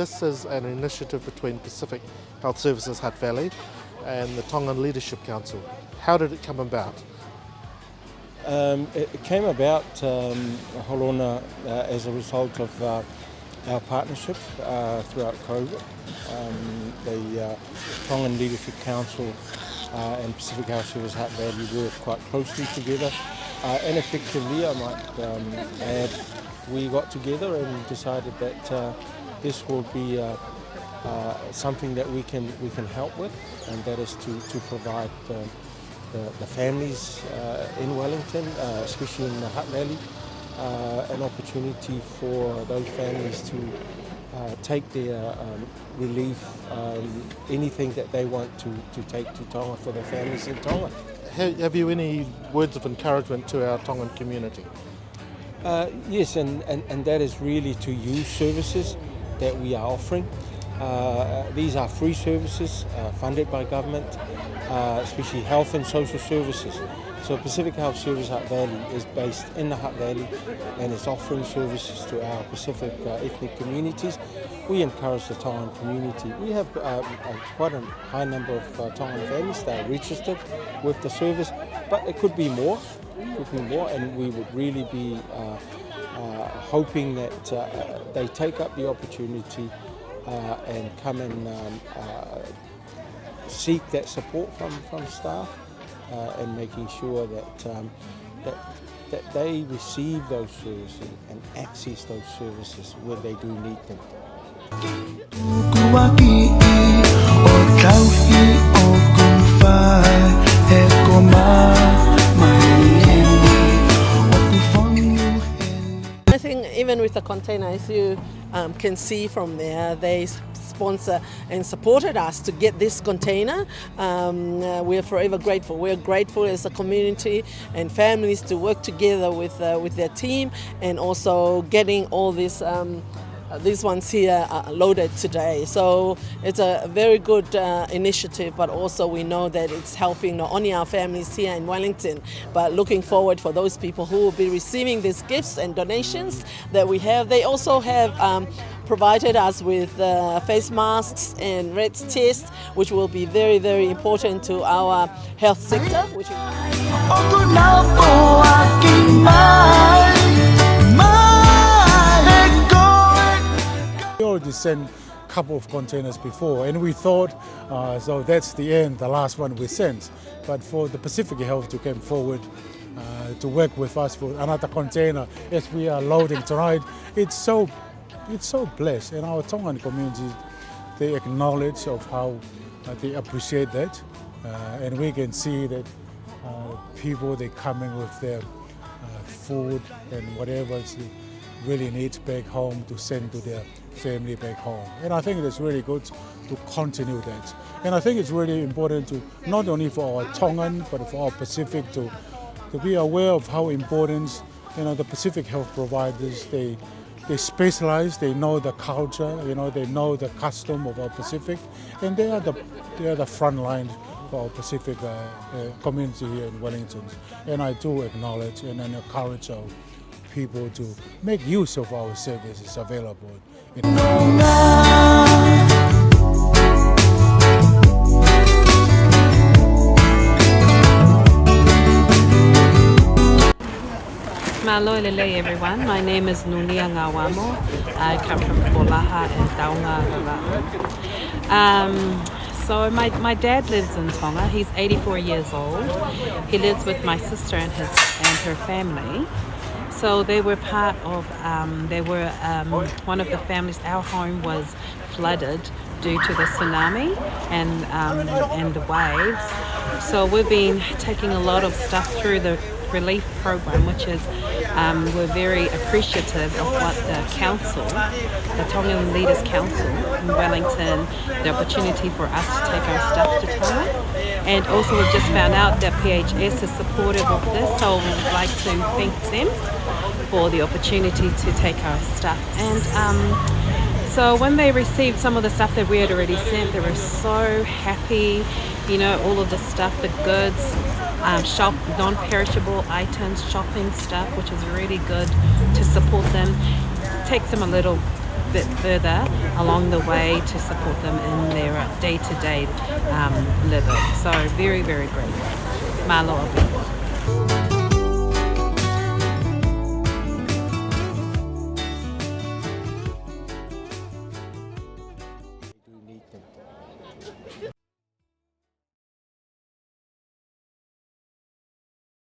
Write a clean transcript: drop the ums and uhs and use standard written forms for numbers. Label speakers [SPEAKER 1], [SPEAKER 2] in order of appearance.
[SPEAKER 1] this is an initiative between Pacific Health Services Hutt Valley and the Tongan Leadership Council. How did it come about?
[SPEAKER 2] It came about, Holona, as a result of our partnership throughout COVID. The Tongan Leadership Council and Pacific Health Services Hutt Valley work quite closely together. And effectively, I might add, we got together and decided that this will be something that we can help with, and that is to provide the families in Wellington, especially in the Hutt Valley, an opportunity for those families to take their relief, anything that they want to take to Tonga for their families in Tonga.
[SPEAKER 1] Have you any words of encouragement to our Tongan community?
[SPEAKER 2] Yes, and that is really to use services that we are offering. These are free services funded by government, especially health and social services. So Pacific Health Services Hutt Valley is based in the Hutt Valley and is offering services to our Pacific ethnic communities. We encourage the Tongan community. We have quite a high number of Tongan families that are registered with the service, but it could be more. And we would really be hoping that they take up the opportunity and come and seek that support from staff, and making sure that they receive those services and access those services where they do need them.
[SPEAKER 3] I think even with the container, as you can see from there, they sponsor and supported us to get this container. We're forever grateful. We're grateful as a community and families to work together with their team, and also getting all this these ones here are loaded today. So it's a very good initiative, but also we know that it's helping not only our families here in Wellington, but looking forward for those people who will be receiving these gifts and donations that we have. They also have provided us with face masks and red tests, which will be very, very important to our health sector. Which
[SPEAKER 4] We already sent a couple of containers before, and we thought, so that's the end, the last one we sent. But for the Pacific Health to come forward to work with us for another container as we are loading tonight, it's so blessed. And our Tongan community, they acknowledge of how they appreciate that, and we can see that people, they come in with their food and whatever they really need back home to send to their family back home. And I think it's really good to continue that. And I think it's really important to, not only for our Tongan, but for our Pacific, to be aware of how important, the Pacific health providers, they specialize, they know the culture, they know the custom of our Pacific, and they are the front line for our Pacific community here in Wellington. And I do acknowledge and encourage our people to make use of our services available.
[SPEAKER 5] Malo lele everyone, my name is Nunia Ngawamo. I come from Kolaha and Taonga. So my dad lives in Tonga. He's 84 years old. He lives with my sister and her family. So they were part of, one of the families. Our home was flooded due to the tsunami and the waves. So we've been taking a lot of stuff through the relief program, which is we're very appreciative of what the council, the Tongan Leaders Council in Wellington, the opportunity for us to take our stuff to Tonga. And also we've just found out that PHS is supportive of this, so we would like to thank them for the opportunity to take our stuff. And so when they received some of the stuff that we had already sent, they were so happy, all of the stuff, the goods, shop non-perishable items, shopping stuff, which is really good to support them. It takes them a little bit further along the way to support them in their day-to-day living. So very, very grateful. Malo.